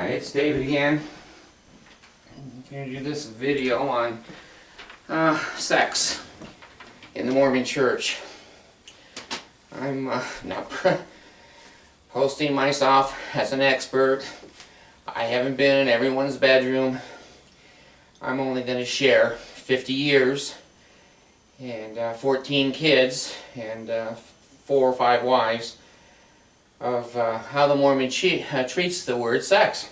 Hi, it's David again. I'm going to do this video on sex in the Mormon Church. I'm not posting myself as an expert. I haven't been in everyone's bedroom. I'm only going to share 50 years and 14 kids and 4 or 5 wives of how the Mormon treats the word sex.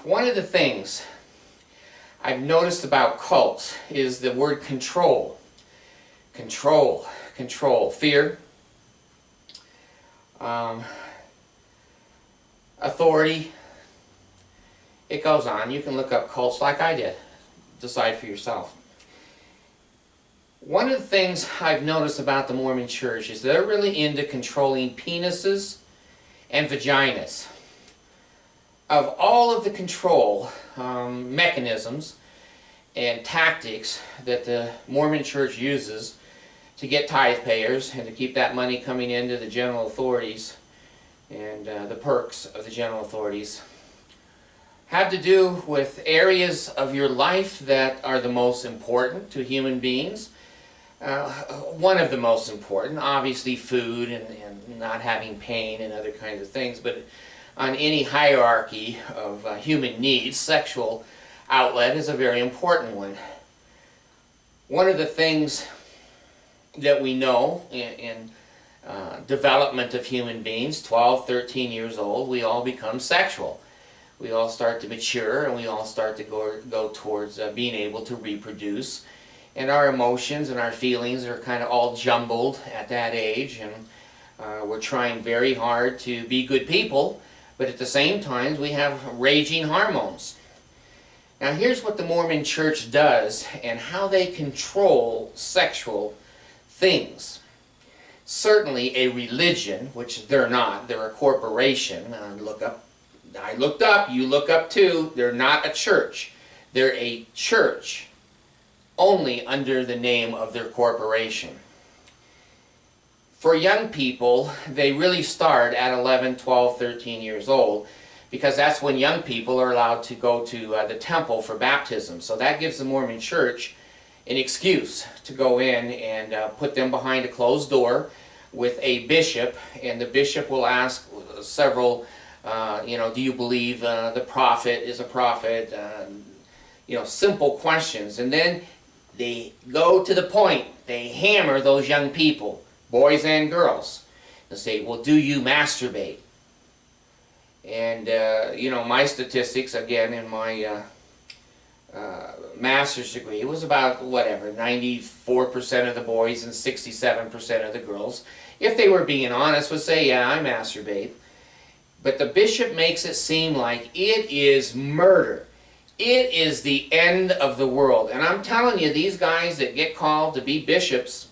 One of the things I've noticed about cults is the word control. Control, fear, authority. It goes on. You can look up cults like I did. Decide for yourself. One of the things I've noticed about the Mormon Church is they're really into controlling penises and vaginas. Of all of the control mechanisms and tactics that the Mormon Church uses to get tithe payers and to keep that money coming into the general authorities and the perks of the general authorities, have to do with areas of your life that are the most important to human beings. One of the most important, obviously food and not having pain and other kinds of things, but on any hierarchy of human needs, sexual outlet is a very important one. One of the things that we know in development of human beings, 12, 13 years old, we all become sexual. We all start to mature and we all start to go towards being able to reproduce. And our emotions and our feelings are kind of all jumbled at that age, and we're trying very hard to be good people, but at the same time we have raging hormones. Now here's what the Mormon Church does and how they control sexual things. Certainly a religion, which they're not, they're a corporation. I looked up, you look up too, they're not a church. They're a church only under the name of their corporation. For young people, they really start at 11, 12, 13 years old, because that's when young people are allowed to go to the temple for baptism. So that gives the Mormon Church an excuse to go in and put them behind a closed door with a bishop, and the bishop will ask several, do you believe the prophet is a prophet? Simple questions. And then they go to the point. They hammer those young people, boys and girls. They'll say, well, do you masturbate? And, my statistics, again, in my master's degree, it was about, 94% of the boys and 67% of the girls, if they were being honest, would say, yeah, I masturbate. But the bishop makes it seem like it is murder. It is the end of the world. And I'm telling you, these guys that get called to be bishops,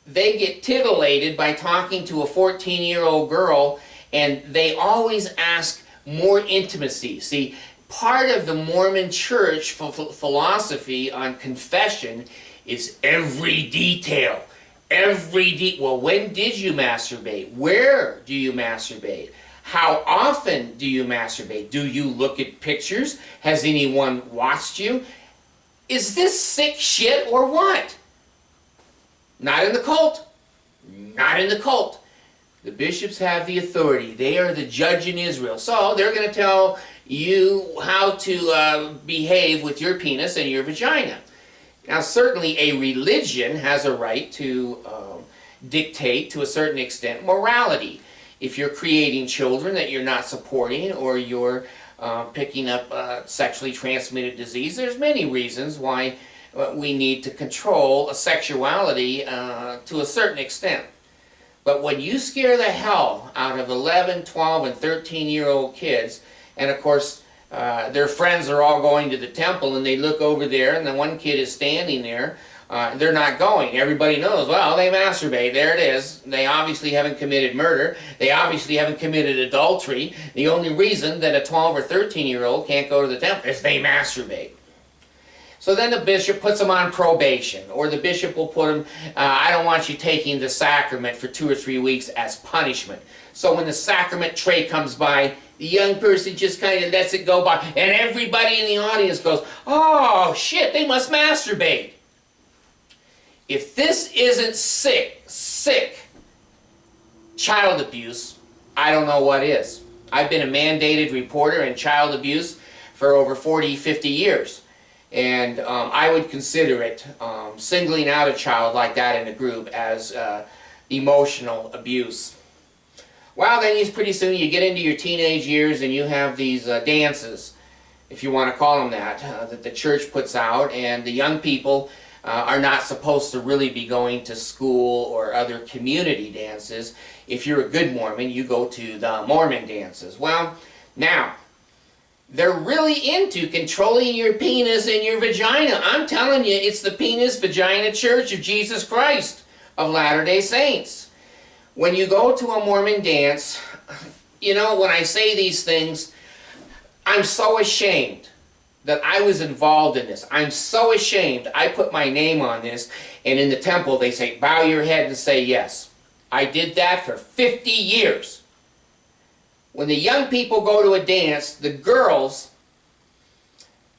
they get titillated by talking to a 14-year-old girl, and they always ask more intimacy. See, part of the Mormon Church philosophy on confession is every detail. Well, when did you masturbate? Where do you masturbate? How often do you masturbate? Do you look at pictures? Has anyone watched you? Is this sick shit or what? Not in the cult. Not in the cult. The bishops have the authority. They are the judge in Israel. So they're going to tell you how to behave with your penis and your vagina. Now certainly a religion has a right to dictate to a certain extent morality. If you're creating children that you're not supporting, or you're picking up sexually transmitted disease, there's many reasons why we need to control sexuality to a certain extent. But when you scare the hell out of 11, 12, and 13-year-old kids, and of course their friends are all going to the temple, and they look over there and the one kid is standing there, they're not going. Everybody knows, well, they masturbate. There it is. They obviously haven't committed murder. They obviously haven't committed adultery. The only reason that a 12 or 13-year-old can't go to the temple is they masturbate. So then the bishop puts them on probation, or the bishop will put them, I don't want you taking the sacrament for 2 or 3 weeks as punishment. So when the sacrament tray comes by, the young person just kind of lets it go by, and everybody in the audience goes, oh shit, they must masturbate. If this isn't sick child abuse, I don't know what is. I've been a mandated reporter in child abuse for over 40, 50 years. And I would consider it singling out a child like that in a group as emotional abuse. Well, then pretty soon you get into your teenage years and you have these dances, if you want to call them that, that the church puts out, and the young people are not supposed to really be going to school or other community dances. If you're a good Mormon, you go to the Mormon dances. Well, now, they're really into controlling your penis and your vagina. I'm telling you, it's the Penis Vagina Church of Jesus Christ of Latter-day Saints. When you go to a Mormon dance, you know, when I say these things, I'm so ashamed that I was involved in this. I'm so ashamed I put my name on this, and in the temple they say, bow your head and say yes. I did that for 50 years. When the young people go to a dance, the girls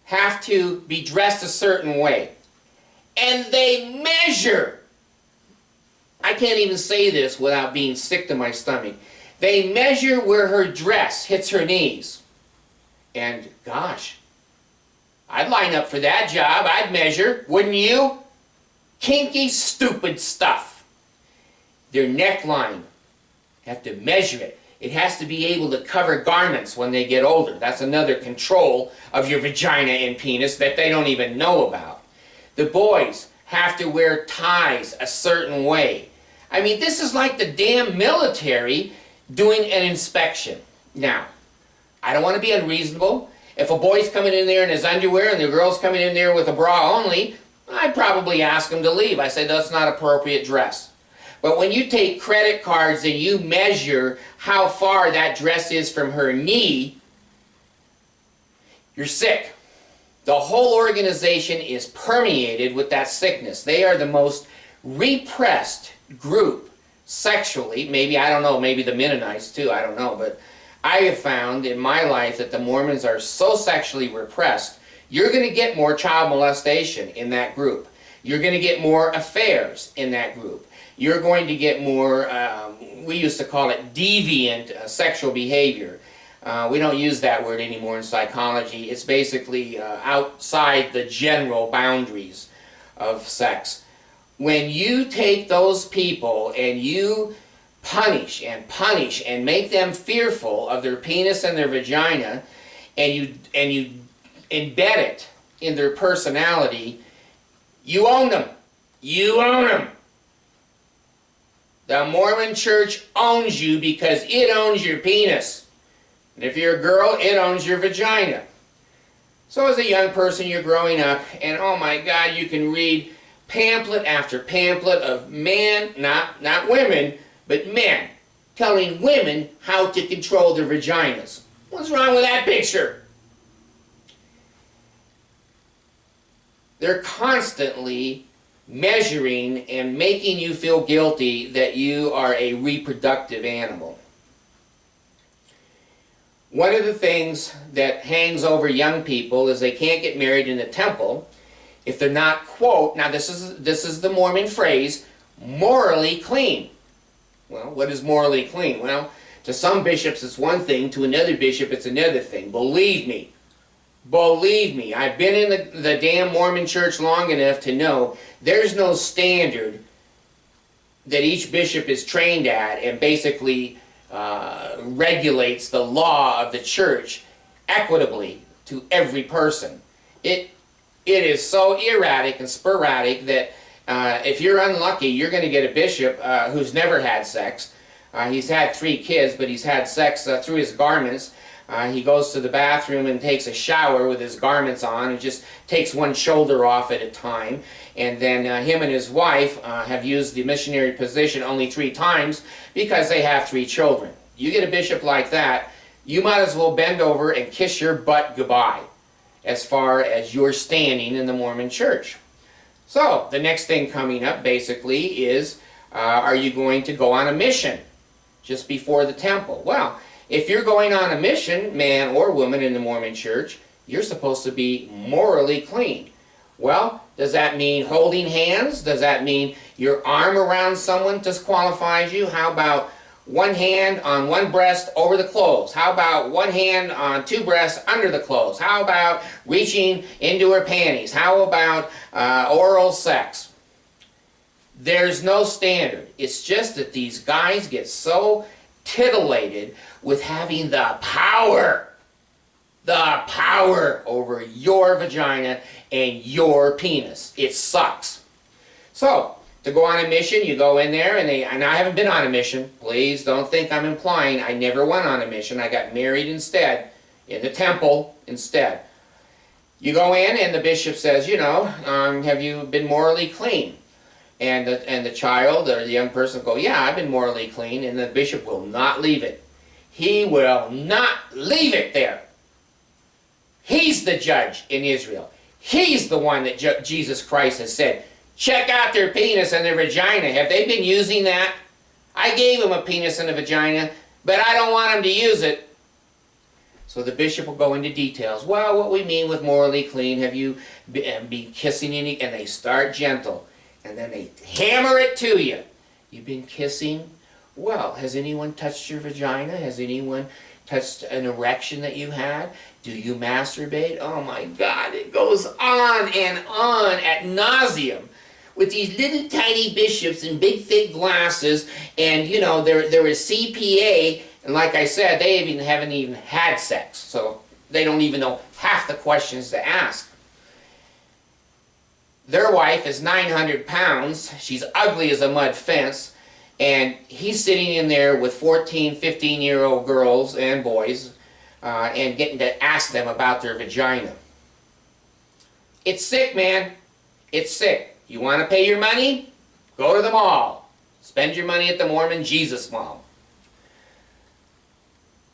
have to be dressed a certain way. And they measure. I can't even say this without being sick to my stomach. They measure where her dress hits her knees. And gosh, I'd line up for that job. I'd measure, wouldn't you? Kinky, stupid stuff. Their neckline, have to measure it. It has to be able to cover garments when they get older. That's another control of your vagina and penis that they don't even know about. The boys have to wear ties a certain way. I mean, this is like the damn military doing an inspection. Now, I don't want to be unreasonable. If a boy's coming in there in his underwear and the girl's coming in there with a bra only, I'd probably ask him to leave. I say, that's not appropriate dress. But when you take credit cards and you measure how far that dress is from her knee, you're sick. The whole organization is permeated with that sickness. They are the most repressed group sexually. Maybe, I don't know, maybe the Mennonites too, I don't know. But I have found in my life that the Mormons are so sexually repressed, you're going to get more child molestation in that group. You're going to get more affairs in that group. You're going to get more, we used to call it deviant sexual behavior. We don't use that word anymore in psychology. It's basically outside the general boundaries of sex. When you take those people and you punish and make them fearful of their penis and their vagina, and you embed it in their personality, you own them. You own them. The Mormon Church owns you because it owns your penis. And if you're a girl, it owns your vagina. So as a young person, you're growing up, and oh my God, you can read pamphlet after pamphlet of men, not women, but men, telling women how to control their vaginas. What's wrong with that picture? They're constantly measuring and making you feel guilty that you are a reproductive animal. One of the things that hangs over young people is they can't get married in the temple if they're not, quote, now this is the Mormon phrase, morally clean. Well, what is morally clean? Well, to some bishops it's one thing, to another bishop it's another thing. Believe me, I've been in the damn Mormon church long enough to know there's no standard that each bishop is trained at and basically regulates the law of the church equitably to every person. It is so erratic and sporadic that if you're unlucky, you're going to get a bishop who's never had sex. He's had 3 kids, but he's had sex through his garments. He goes to the bathroom and takes a shower with his garments on and just takes one shoulder off at a time. And then him and his wife have used the missionary position only 3 times because they have 3 children. You get a bishop like that, you might as well bend over and kiss your butt goodbye as far as your standing in the Mormon church. So, the next thing coming up basically is, are you going to go on a mission? just before the temple. Well, if you're going on a mission, man or woman in the Mormon church, you're supposed to be morally clean. Well, does that mean holding hands? Does that mean your arm around someone disqualifies you? How about one hand on one breast over the clothes? How about one hand on two breasts under the clothes? How about reaching into her panties? How about oral sex? There's no standard. It's just that these guys get so titillated with having the power over your vagina and your penis. It sucks. So, to go on a mission, you go in there, and I haven't been on a mission. Please don't think I'm implying I never went on a mission. I got married instead, in the temple instead. You go in, and the bishop says, you know, have you been morally clean? And the child or the young person will go, yeah, I've been morally clean, and the bishop will not leave it. He will not leave it there. He's the judge in Israel. He's the one that Jesus Christ has said, check out their penis and their vagina. Have they been using that? I gave them a penis and a vagina, but I don't want them to use it. So the bishop will go into details. Well, what we mean with morally clean, have you been kissing any? And they start gentle. And then they hammer it to you. You've been kissing? Well, has anyone touched your vagina? Has anyone touched an erection that you had? Do you masturbate? Oh my God, it goes on and on ad nauseum with these little tiny bishops in big thick glasses, and you know, they're a CPA, and like I said, they haven't even had sex, so they don't even know half the questions to ask. Their wife is 900 pounds, she's ugly as a mud fence, and he's sitting in there with 14, 15-year-old girls and boys, and getting to ask them about their vagina. It's sick, man. It's sick. You want to pay your money? Go to the mall. Spend your money at the Mormon Jesus Mall.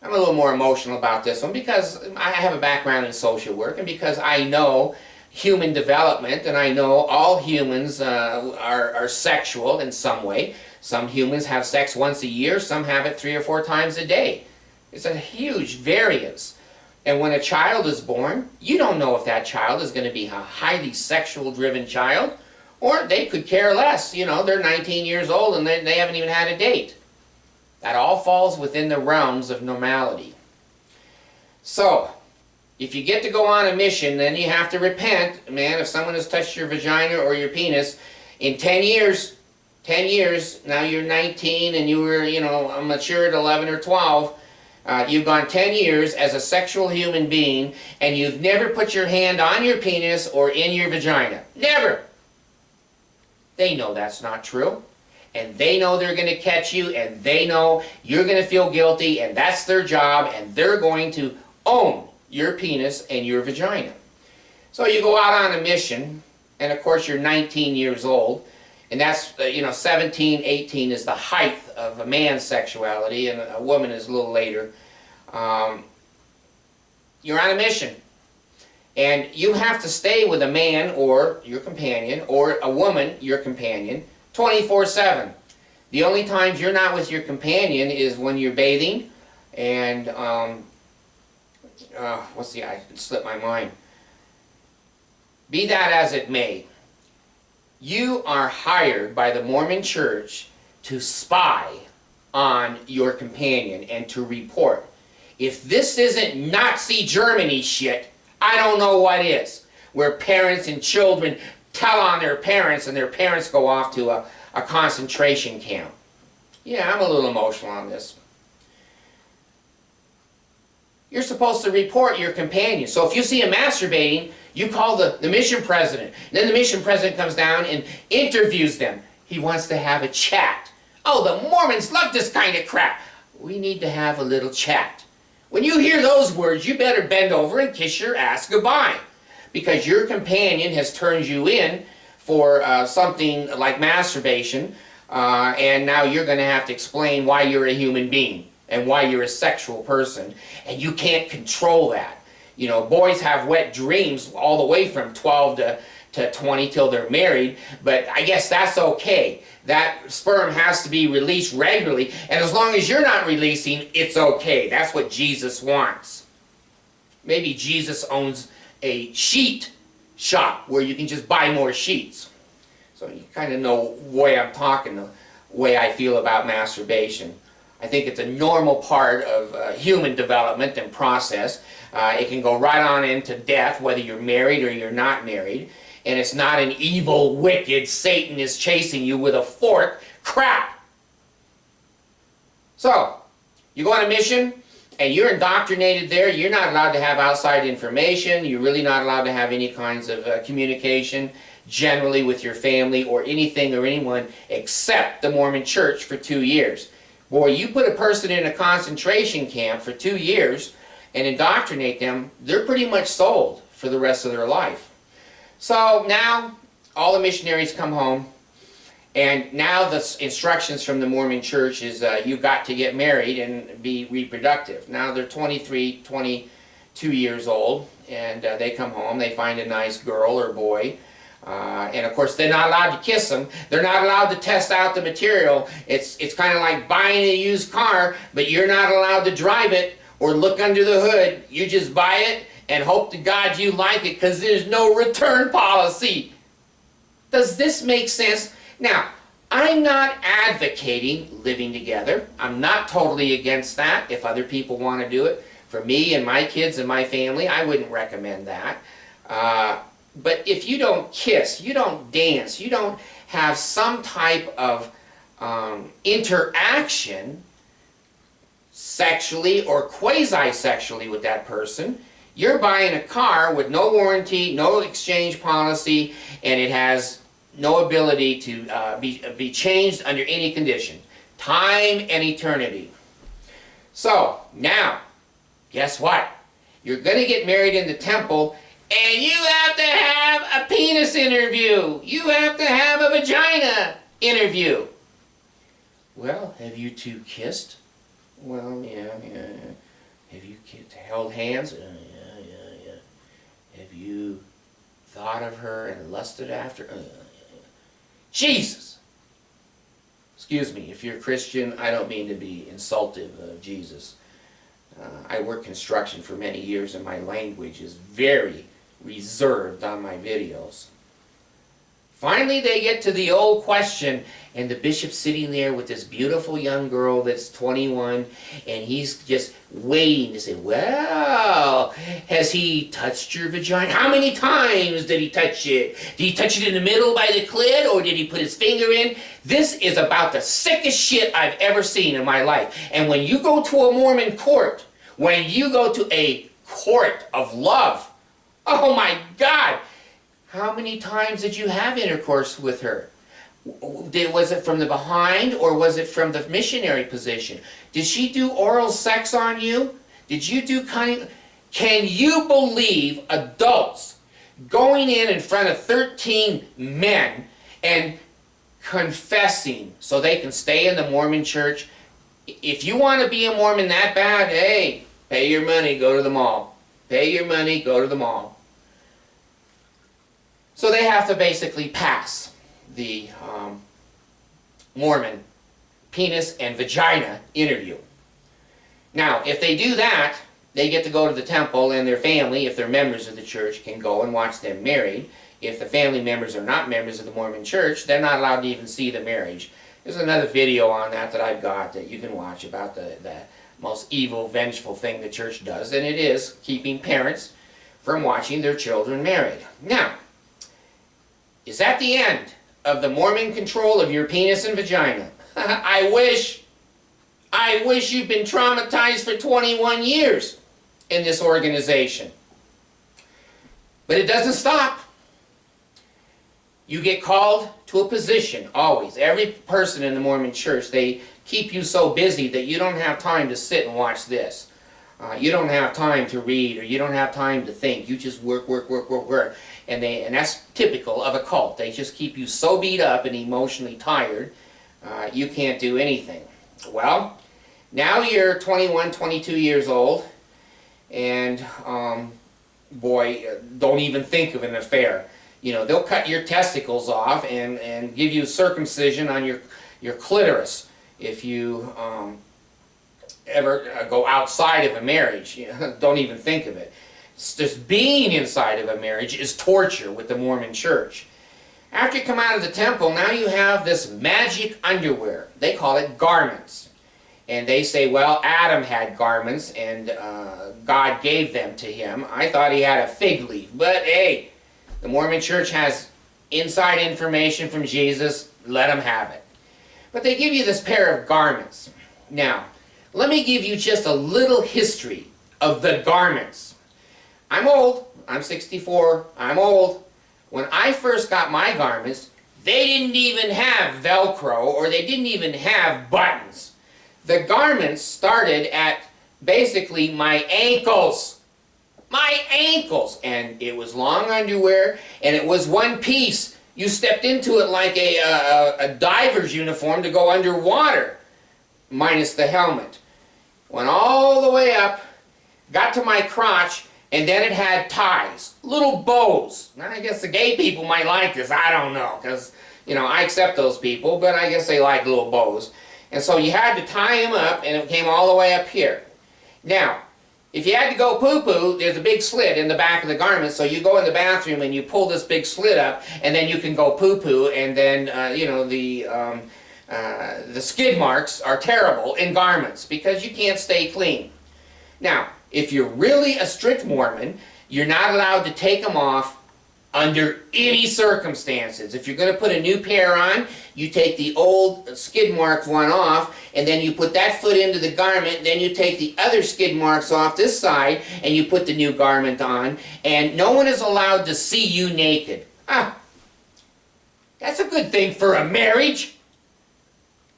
I'm a little more emotional about this one because I have a background in social work, and because I know human development, and I know all humans are sexual in some way. Some humans have sex once a year, some have it 3 or 4 times a day. It's a huge variance. And when a child is born, you don't know if that child is going to be a highly sexual-driven child, or they could care less. You know, they're 19 years old and they haven't even had a date. That all falls within the realms of normality. So, if you get to go on a mission, then you have to repent. Man, if someone has touched your vagina or your penis, in 10 years, now you're 19 and you were, you know, mature at 11 or 12, you've gone 10 years as a sexual human being, and you've never put your hand on your penis or in your vagina. Never! They know that's not true. And they know they're going to catch you, and they know you're going to feel guilty, and that's their job, and they're going to own your penis and your vagina. So you go out on a mission, and of course you're 19 years old, and that's, 17, 18 is the height of a man's sexuality, and a woman is a little later. You're on a mission, and you have to stay with a man or your companion, or a woman, your companion, 24/7. The only times you're not with your companion is when you're bathing, and it slipped my mind. Be that as it may, you are hired by the Mormon Church to spy on your companion and to report. If this isn't Nazi Germany shit, I don't know what is. Where parents and children tell on their parents, and their parents go off to a concentration camp. Yeah, I'm a little emotional on this. You're supposed to report your companion. So if you see him masturbating, you call the mission president. Then the mission president comes down and interviews them. He wants to have a chat. Oh, the Mormons love this kind of crap. We need to have a little chat. When you hear those words, you better bend over and kiss your ass goodbye. Because your companion has turned you in for something like masturbation, and now you're going to have to explain why you're a human being and why you're a sexual person, and you can't control that. You know, boys have wet dreams all the way from 12 to 20 till they're married, but I guess that's okay. That sperm has to be released regularly, and as long as you're not releasing, it's okay. That's what Jesus wants. Maybe Jesus owns a sheet shop where you can just buy more sheets. So you kind of know the way I'm talking, the way I feel about masturbation. I think it's a normal part of human development and process. It can go right on into death, whether you're married or you're not married. And it's not an evil, wicked Satan is chasing you with a fork. Crap! So, you go on a mission, and you're indoctrinated there. You're not allowed to have outside information. You're really not allowed to have any kinds of communication, generally with your family or anything or anyone except the Mormon Church for 2 years. Boy, you put a person in a concentration camp for 2 years and indoctrinate them, they're pretty much sold for the rest of their life. So now, all the missionaries come home, and now the instructions from the Mormon Church is you've got to get married and be reproductive. Now they're 23, 22 years old, and they come home, they find a nice girl or boy, and of course they're not allowed to kiss them. They're not allowed to test out the material. It's kind of like buying a used car, but you're not allowed to drive it or look under the hood. You just buy it and hope to God you like it, because there's no return policy. Does this make sense? Now, I'm not advocating living together. I'm not totally against that. If other people want to do it, for me and my kids and my family, I wouldn't recommend that. But if you don't kiss, you don't dance, you don't have some type of interaction sexually or quasi-sexually with that person, you're buying a car with no warranty, no exchange policy, and it has no ability to be changed under any condition. Time and eternity. So, now, guess what? You're going to get married in the temple, and you have to have a penis interview. You have to have a vagina interview. Well, have you two kissed? Well, yeah. Have you held hands? Yeah. Have you thought of her and lusted after? Jesus! Excuse me, if you're a Christian, I don't mean to be insultive of Jesus. I worked construction for many years, and my language is very reserved on my videos. Finally, they get to the old question, and the bishop's sitting there with this beautiful young girl that's 21, and he's just waiting to say, well, has he touched your vagina? How many times did he touch it? Did he touch it in the middle by the clit, or did he put his finger in? This is about the sickest shit I've ever seen in my life. And when you go to a Mormon court, when you go to a court of love, oh my God, how many times did you have intercourse with her? Was it from the behind, or was it from the missionary position? Did she do oral sex on you? Did you do cunning? Can you believe adults going in front of 13 men and confessing so they can stay in the Mormon Church? If you want to be a Mormon that bad, hey, pay your money, go to the mall. Pay your money, go to the mall. So they have to basically pass the Mormon penis and vagina interview. Now, if they do that, they get to go to the temple, and their family, if they're members of the church, can go and watch them married. If the family members are not members of the Mormon Church, they're not allowed to even see the marriage. There's another video on that I've got that you can watch about the most evil, vengeful thing the church does, and it is keeping parents from watching their children married. Now, is that the end of the Mormon control of your penis and vagina? I wish you'd been traumatized for 21 years in this organization. But it doesn't stop. You get called to a position, always. Every person in the Mormon Church, they keep you so busy that you don't have time to sit and watch this. You don't have time to read, or you don't have time to think. You just work. And that's typical of a cult. They just keep you so beat up and emotionally tired, you can't do anything. Well, now you're 21, 22 years old, and boy, don't even think of an affair. You know, they'll cut your testicles off and give you circumcision on your clitoris if you ever go outside of a marriage. You know, don't even think of it. It's just being inside of a marriage is torture with the Mormon church. After you come out of the temple, now you have this magic underwear. They call it garments. And they say, well, Adam had garments and God gave them to him. I thought he had a fig leaf. But hey, the Mormon church has inside information from Jesus. Let them have it. But they give you this pair of garments. Now, let me give you just a little history of the garments. I'm old. I'm 64. I'm old. When I first got my garments, they didn't even have Velcro, or they didn't even have buttons. The garments started at basically my ankles. My ankles! And it was long underwear, and it was one piece. You stepped into it like a diver's uniform to go underwater, minus the helmet. Went all the way up, got to my crotch, and then it had ties, little bows. Now, I guess the gay people might like this, I don't know, because, you know, I accept those people, but I guess they like little bows. And so you had to tie them up, and it came all the way up here. Now, if you had to go poo-poo, there's a big slit in the back of the garment, so you go in the bathroom and you pull this big slit up, and then you can go poo-poo, and then, you know, the skid marks are terrible in garments because you can't stay clean. Now, if you're really a strict Mormon, you're not allowed to take them off under any circumstances. If you're going to put a new pair on, you take the old skid mark one off, and then you put that foot into the garment, then you take the other skid marks off this side, and you put the new garment on, and no one is allowed to see you naked. Ah, that's a good thing for a marriage.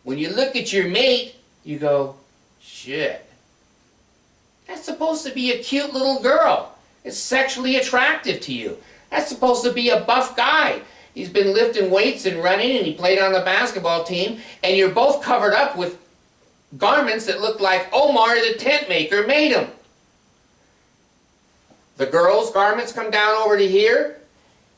When you look at your mate, you go, shit. That's supposed to be a cute little girl. It's sexually attractive to you. That's supposed to be a buff guy. He's been lifting weights and running, and he played on the basketball team, and you're both covered up with garments that look like Omar the tent maker made them. The girls' garments come down over to here,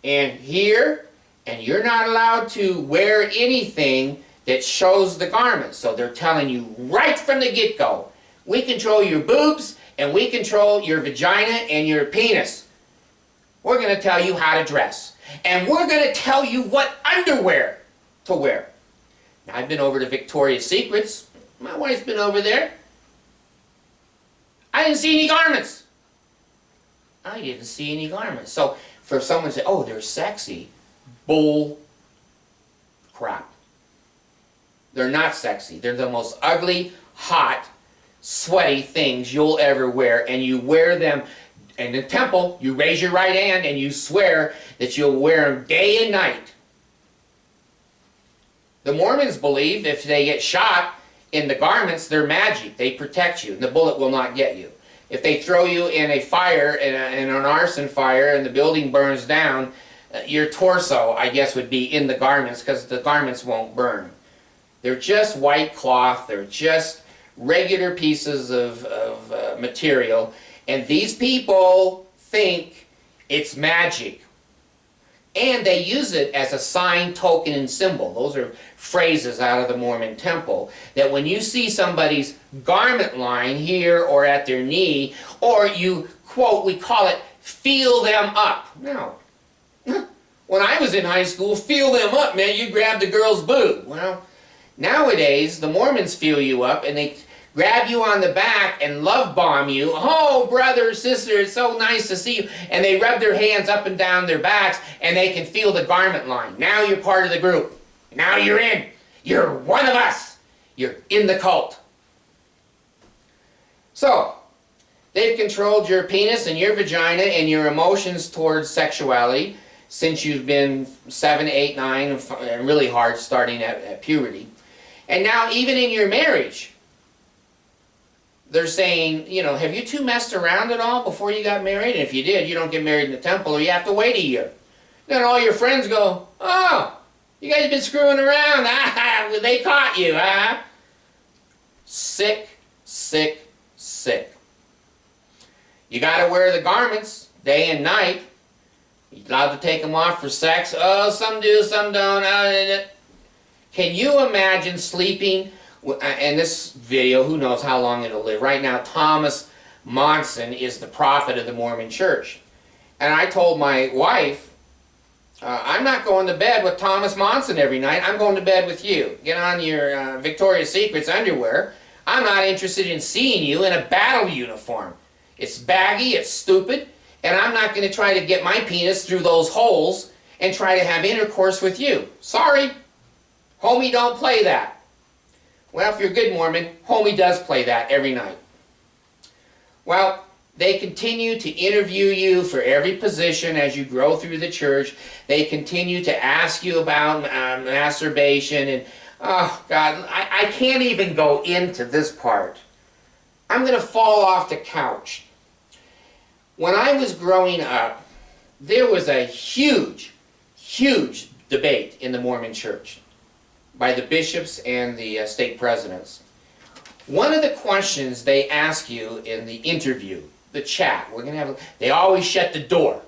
and you're not allowed to wear anything that shows the garment. So they're telling you right from the get-go, we control your boobs, and we control your vagina and your penis. We're going to tell you how to dress. And we're going to tell you what underwear to wear. Now, I've been over to Victoria's Secrets. My wife's been over there. I didn't see any garments. I didn't see any garments. So, for someone to say, oh, they're sexy, bull crap. They're not sexy. They're the most ugly, hot, sweaty things you'll ever wear, and you wear them in the temple. You raise your right hand and you swear that you'll wear them day and night. The Mormons believe if they get shot in the garments, they're magic. They protect you, and the bullet will not get you. If they throw you in a fire, in an arson fire, and the building burns down, your torso, I guess, would be in the garments, because the garments won't burn. They're just white cloth. They're just regular pieces of material, and these people think it's magic, and they use it as a sign, token, and symbol. Those are phrases out of the Mormon temple, that when you see somebody's garment line here or at their knee, or you quote, we call it feel them up. Now, when I was in high school, feel them up meant you grabbed a girl's boob. Well, nowadays the Mormons feel you up, and they grab you on the back and love bomb you. Oh, brother, sister, it's so nice to see you. And they rub their hands up and down their backs, and they can feel the garment line. Now you're part of the group. Now you're in. You're one of us. You're in the cult. So, they've controlled your penis and your vagina and your emotions towards sexuality since you've been 7, 8, 9, and really hard starting at puberty. And now even in your marriage, they're saying, you know, have you two messed around at all before you got married? And if you did, you don't get married in the temple, or you have to wait a year. Then all your friends go, oh, you guys have been screwing around. Ah, they caught you, huh? Sick, sick, sick. You got to wear the garments day and night. You're allowed to take them off for sex. Oh, some do, some don't. Can you imagine sleeping? And this video, who knows how long it'll live. Right now, Thomas Monson is the prophet of the Mormon Church. And I told my wife, I'm not going to bed with Thomas Monson every night. I'm going to bed with you. Get on your Victoria's Secret's underwear. I'm not interested in seeing you in a battle uniform. It's baggy, it's stupid, and I'm not going to try to get my penis through those holes and try to have intercourse with you. Sorry. Homie don't play that. Well, if you're a good Mormon, homie does play that every night. Well, they continue to interview you for every position as you grow through the church. They continue to ask you about masturbation and, oh God, I can't even go into this part. I'm going to fall off the couch. When I was growing up, there was a huge, huge debate in the Mormon Church by the bishops and the stake presidents. One of the questions they ask you in the interview, the chat, they always shut the door.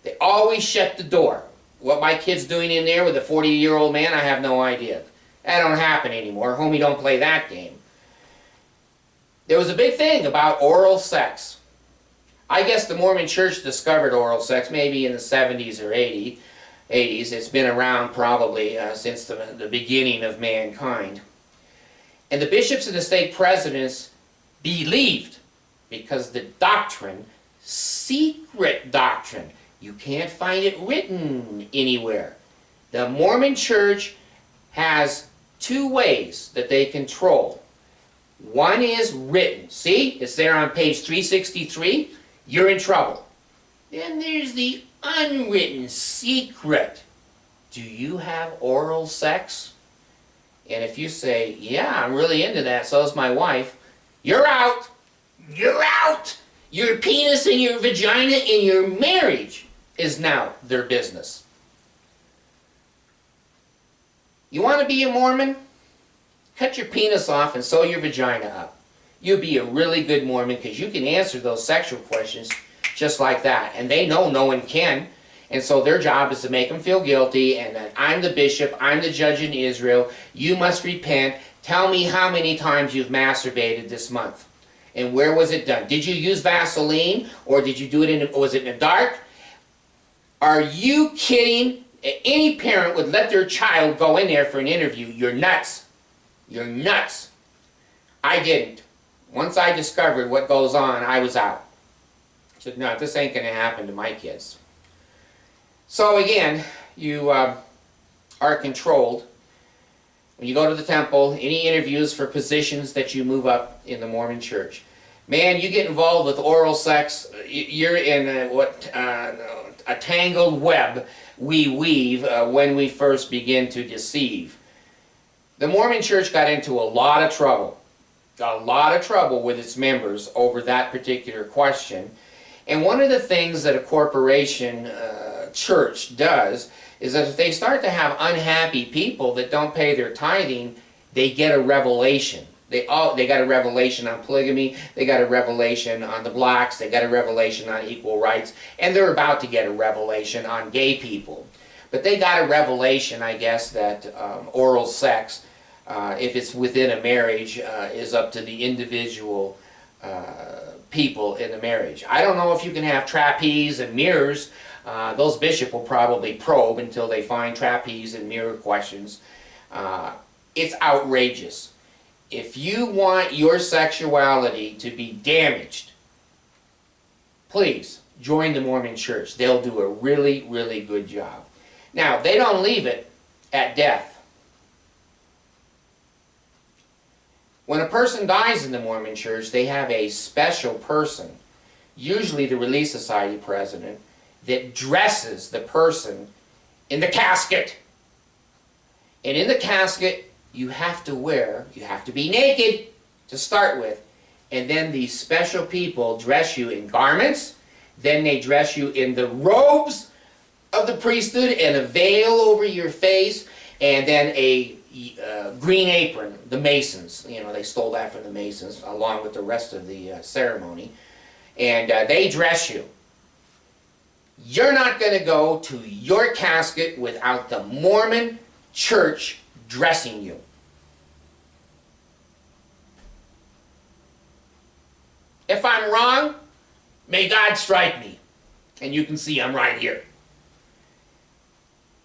They always shut the door. What my kid's doing in there with a 40-year-old man, I have no idea. That don't happen anymore. Homie don't play that game. There was a big thing about oral sex. I guess the Mormon Church discovered oral sex maybe in the 70s or 80s. It's been around probably since the beginning of mankind. And the bishops and the stake presidents believed, because the doctrine, secret doctrine, you can't find it written anywhere. The Mormon Church has two ways that they control. One is written. See, it's there on page 363. You're in trouble. Then there's the unwritten secret. Do you have oral sex? And if you say, yeah, I'm really into that, so is my wife, you're out. You're out. Your penis and your vagina in your marriage is now their business. You want to be a Mormon? Cut your penis off and sew your vagina up. You'll be a really good Mormon because you can answer those sexual questions just like that. And they know no one can. And so their job is to make them feel guilty and that I'm the bishop, I'm the judge in Israel, you must repent. Tell me how many times you've masturbated this month. And where was it done? Did you use Vaseline or did you do it was it in the dark? Are you kidding? Any parent would let their child go in there for an interview. You're nuts. You're nuts. I didn't. Once I discovered what goes on, I was out. I said, no, this ain't going to happen to my kids. So again, you are controlled. When you go to the temple, any interviews for positions that you move up in the Mormon Church. Man, you get involved with oral sex, you're in a tangled web we weave when we first begin to deceive. The Mormon Church got into a lot of trouble with its members over that particular question. And one of the things that a corporation church does is that if they start to have unhappy people that don't pay their tithing, they get a revelation. They got a revelation on polygamy, they got a revelation on the blacks, they got a revelation on equal rights, and they're about to get a revelation on gay people. But they got a revelation, I guess, that oral sex, if it's within a marriage, is up to the individual people in the marriage. I don't know if you can have trapeze and mirrors. Those bishops will probably probe until they find trapeze and mirror questions. It's outrageous. If you want your sexuality to be damaged, please join the Mormon Church. They'll do a really, really good job. Now, they don't leave it at death. When a person dies in the Mormon Church, they have a special person, usually the Relief Society president, that dresses the person in the casket. And in the casket, you have to be naked to start with. And then these special people dress you in garments. Then they dress you in the robes of the priesthood and a veil over your face. And then a green apron, the Masons. You know, they stole that from the Masons along with the rest of the ceremony. And they dress you. You're not going to go to your casket without the Mormon church dressing you. If I'm wrong, may God strike me. And you can see I'm right here.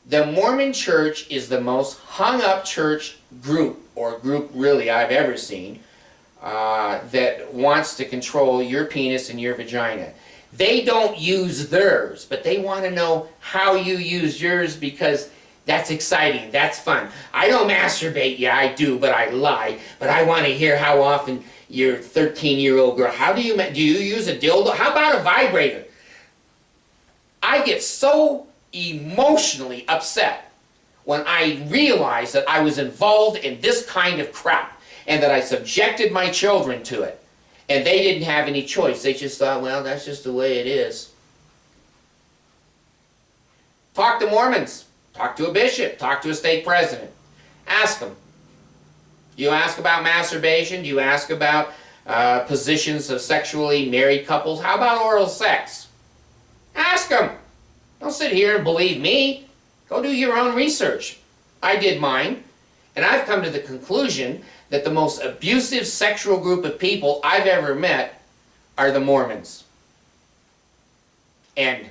The Mormon church is the most hung up church group, or group really I've ever seen, that wants to control your penis and your vagina. They don't use theirs, but they want to know how you use yours because that's exciting, that's fun. I don't masturbate, yeah I do, but I lie. But I want to hear how often your 13-year-old girl, do you use a dildo? How about a vibrator? I get so emotionally upset when I realize that I was involved in this kind of crap and that I subjected my children to it. And they didn't have any choice. They just thought, well, that's just the way it is. Talk to Mormons. Talk to a bishop. Talk to a stake president. Ask them. Do you ask about masturbation? Do you ask about positions of sexually married couples? How about oral sex? Ask them. Don't sit here and believe me. Go do your own research. I did mine. And I've come to the conclusion that the most abusive sexual group of people I've ever met are the Mormons. And